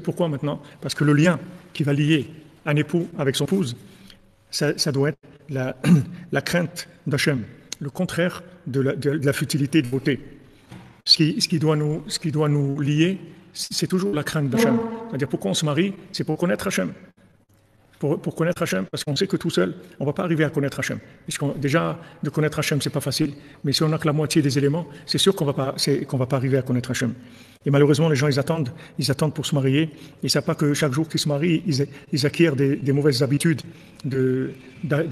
Pourquoi maintenant? Parce que le lien qui va lier un époux avec son épouse, ça doit être la crainte d'Hachem, le contraire de la futilité de beauté. Ce qui doit nous lier, c'est toujours la crainte d'Hachem. C'est-à-dire pourquoi on se marie, c'est pour connaître Hachem. Pour connaître Hachem, parce qu'on sait que tout seul, on ne va pas arriver à connaître Hachem. Déjà, de connaître Hachem, c'est pas facile, mais si on n'a que la moitié des éléments, c'est sûr qu'on va pas arriver à connaître Hachem. Et malheureusement, les gens, ils attendent pour se marier. Ils ne savent pas que chaque jour qu'ils se marient, ils acquièrent des mauvaises habitudes de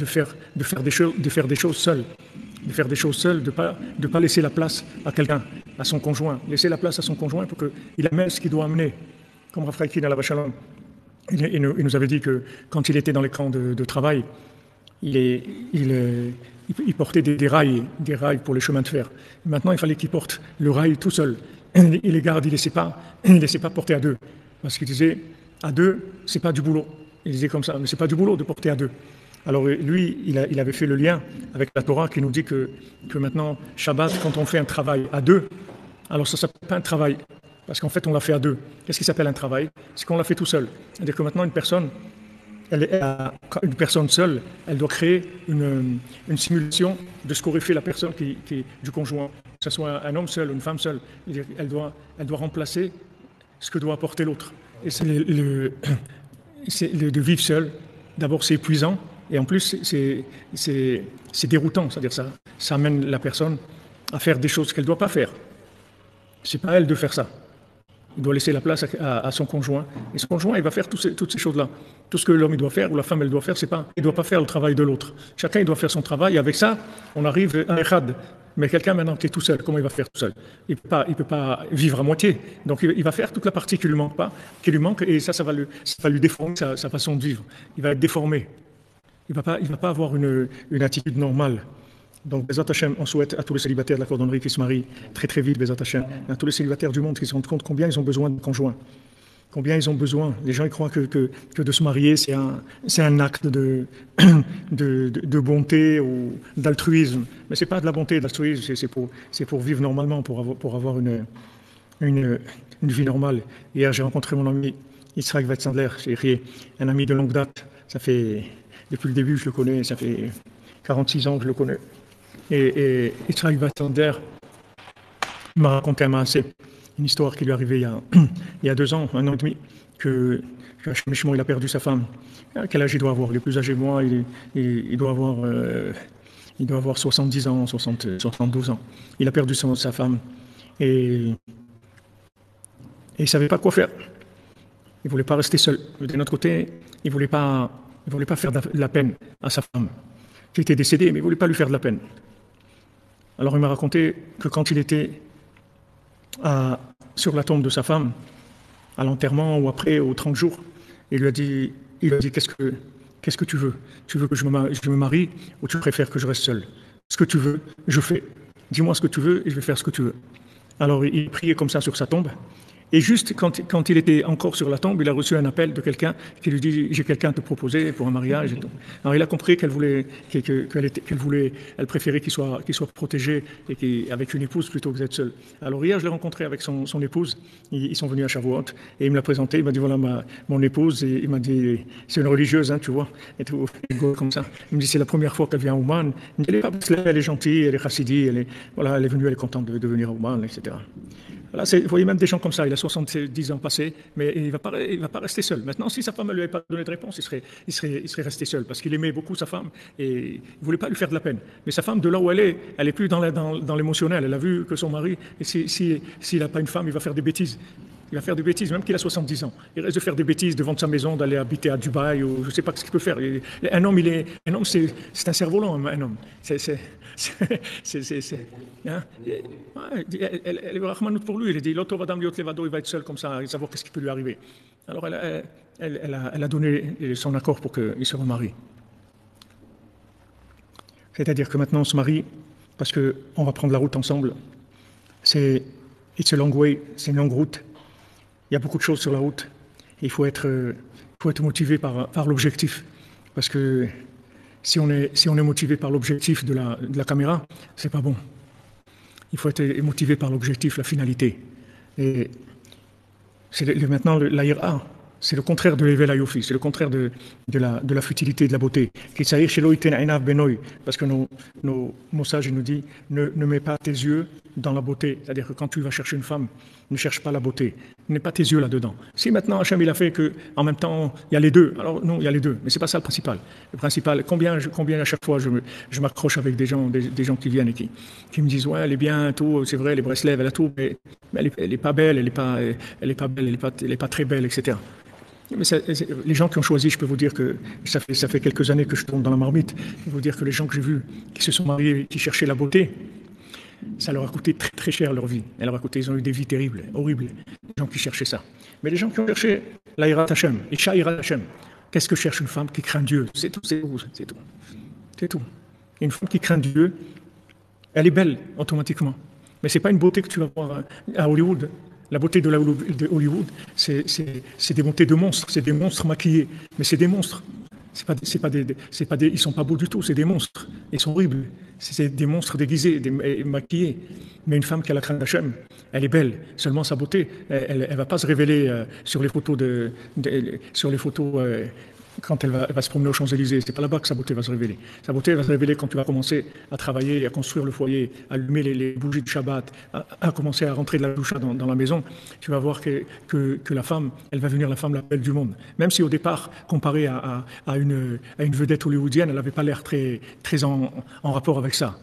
faire des choses seuls. De faire des choses seuls, de pas laisser la place à quelqu'un, à son conjoint. Laisser la place à son conjoint pour qu'il amène ce qu'il doit amener. Comme Raphaël à la Shalom. Il nous avait dit que quand il était dans les camps de travail, il portait des rails pour les chemins de fer. Maintenant, il fallait qu'il porte le rail tout seul. Il les garde, il ne laissait pas porter à deux. Parce qu'il disait, à deux, c'est pas du boulot. Il disait comme ça, mais c'est pas du boulot de porter à deux. Alors lui, il avait fait le lien avec la Torah qui nous dit que maintenant, Shabbat, quand on fait un travail à deux, alors ça ne s'appelle pas un travail. Parce qu'en fait, on l'a fait à deux. Qu'est-ce qui s'appelle un travail? C'est qu'on l'a fait tout seul. C'est-à-dire que maintenant, une personne seule, elle doit créer une simulation de ce qu'aurait fait la personne du conjoint. Que ce soit un homme seul ou une femme seule. Elle doit remplacer ce que doit apporter l'autre. Et c'est de vivre seul. D'abord, c'est épuisant. Et en plus, c'est déroutant. C'est-à-dire ça amène la personne à faire des choses qu'elle ne doit pas faire. C'est pas à elle de faire ça. Il doit laisser la place à son conjoint. Et son conjoint, il va faire toutes ces choses-là. Tout ce que l'homme il doit faire ou la femme elle doit faire, il ne doit pas faire le travail de l'autre. Chacun il doit faire son travail. Et avec ça, on arrive à Echad. Mais quelqu'un maintenant qui est tout seul, comment il va faire tout seul? Il ne peut pas vivre à moitié. Donc il va faire toute la partie qui lui manque, et ça va lui déformer sa façon de vivre. Il va être déformé. Il va pas avoir une attitude normale. Donc, Bezat Hashem, on souhaite à tous les célibataires de la cordonnerie qui se marient très très vite, Bezat Hashem, à tous les célibataires du monde qui se rendent compte combien ils ont besoin de conjoints, combien ils ont besoin. Les gens ils croient que de se marier, c'est un acte de bonté ou d'altruisme. Mais c'est pas de la bonté et de l'altruisme, c'est pour vivre normalement, pour avoir une vie normale. Hier, j'ai rencontré mon ami Israël Wetzandler, un ami de longue date. Depuis le début, je le connais, ça fait 46 ans que je le connais. Et Israël Wetzandler m'a raconté une histoire qui lui est arrivée il y a 2 ans, 1 an et demi, que il a perdu sa femme. Quel âge il doit avoir? Il est plus âgé que moi, il doit avoir 70 ans, 72 ans. Il a perdu sa femme et il ne savait pas quoi faire. Il ne voulait pas rester seul. De notre côté, il ne voulait pas faire de la peine à sa femme, qui était décédée, mais il ne voulait pas lui faire de la peine. Alors il m'a raconté que quand il était sur la tombe de sa femme, à l'enterrement ou après, aux 30 jours, il lui a dit qu'est-ce que tu veux? Tu veux que je me marie ou tu préfères que je reste seul? Ce que tu veux, je fais. Dis-moi ce que tu veux et je vais faire ce que tu veux. Alors il priait comme ça sur sa tombe. Et juste quand il était encore sur la tombe, il a reçu un appel de quelqu'un qui lui dit « J'ai quelqu'un à te proposer pour un mariage. » Alors il a compris elle préférait qu'il soit protégé et avec une épouse plutôt que d'être seul. Alors hier, je l'ai rencontré avec son épouse. Ils sont venus à Shavuot et il me l'a présenté. Il m'a dit « Voilà mon épouse. » Et il m'a dit « C'est une religieuse, hein, tu vois. » Et tout, comme ça. Il me dit « C'est la première fois qu'elle vient à Ouman. » Il me dit « Elle est gentille, elle est chassidie, elle est venue, elle est contente de venir à Ouman, etc. » Voilà, vous voyez même des gens comme ça, il a 70 ans passés, mais il va pas rester seul. Maintenant, si sa femme ne lui avait pas donné de réponse, il serait resté seul, parce qu'il aimait beaucoup sa femme et il ne voulait pas lui faire de la peine. Mais sa femme, de là où elle est plus dans l'émotionnel. Elle a vu que son mari, s'il n'a pas une femme, il va faire des bêtises. Il va faire des bêtises, même qu'il a 70 ans. Il reste de faire des bêtises de vendre sa maison, d'aller habiter à Dubaï, ou je ne sais pas ce qu'il peut faire. Un homme, c'est un cerf-volant, un homme. Hein? Elle est rahmanout pour lui. Il a dit, l'autre Adam Liot Levado, il va être seul comme ça, et savoir qu'est-ce qui peut lui arriver. Alors elle a donné son accord pour qu'il se remarie. C'est-à-dire que maintenant on se marie parce qu'on va prendre la route ensemble. It's a long way, c'est une longue route. Il y a beaucoup de choses sur la route. Il faut être motivé par l'objectif. Parce que si on est motivé par l'objectif de la caméra, c'est pas bon. Il faut être motivé par l'objectif, la finalité. Et Maintenant la ira. C'est le contraire de l'ével ayofi, c'est le contraire de la futilité, de la beauté. Parce que nos sages nous disent ne mets pas tes yeux dans la beauté. C'est-à-dire que quand tu vas chercher une femme, ne cherche pas la beauté. Ne mets pas tes yeux là-dedans. Si maintenant Hachem il a fait qu'en même temps il y a les deux, alors non, il y a les deux, mais c'est pas ça le principal. Le principal, combien à chaque fois je m'accroche avec des gens qui viennent et qui me disent ouais, elle est bien, tout, c'est vrai, les Breslev, elle a tout, mais elle est pas belle, elle est pas très belle, etc. Mais les gens qui ont choisi, je peux vous dire que ça fait quelques années que je tombe dans la marmite. Je peux vous dire que les gens que j'ai vus, qui se sont mariés, qui cherchaient la beauté, ça leur a coûté très très cher leur vie. Ils ont eu des vies terribles, horribles, les gens qui cherchaient ça. Mais les gens qui ont cherché la Hirat Hashem, Isha Hirat Hashem, qu'est-ce que cherche une femme qui craint Dieu? C'est tout. Une femme qui craint Dieu, elle est belle automatiquement. Mais c'est pas une beauté que tu vas voir à Hollywood. La beauté de Hollywood, c'est des beautés de monstres, c'est des monstres maquillés, mais c'est des monstres. Ils sont pas beaux du tout, c'est des monstres. Ils sont horribles. C'est des monstres déguisés, maquillés. Mais une femme qui a la crainte d'Hachem, elle est belle. Seulement sa beauté, elle va pas se révéler sur les photos quand elle va se promener aux Champs-Élysées. C'est pas là-bas que sa beauté va se révéler. Sa beauté va se révéler quand tu vas commencer à travailler, à construire le foyer, à allumer les bougies de Shabbat, à commencer à rentrer de la doucha dans la maison. Tu vas voir que la femme, elle va devenir la femme la belle du monde. Même si au départ, comparée à une vedette hollywoodienne, elle n'avait pas l'air très en rapport avec ça.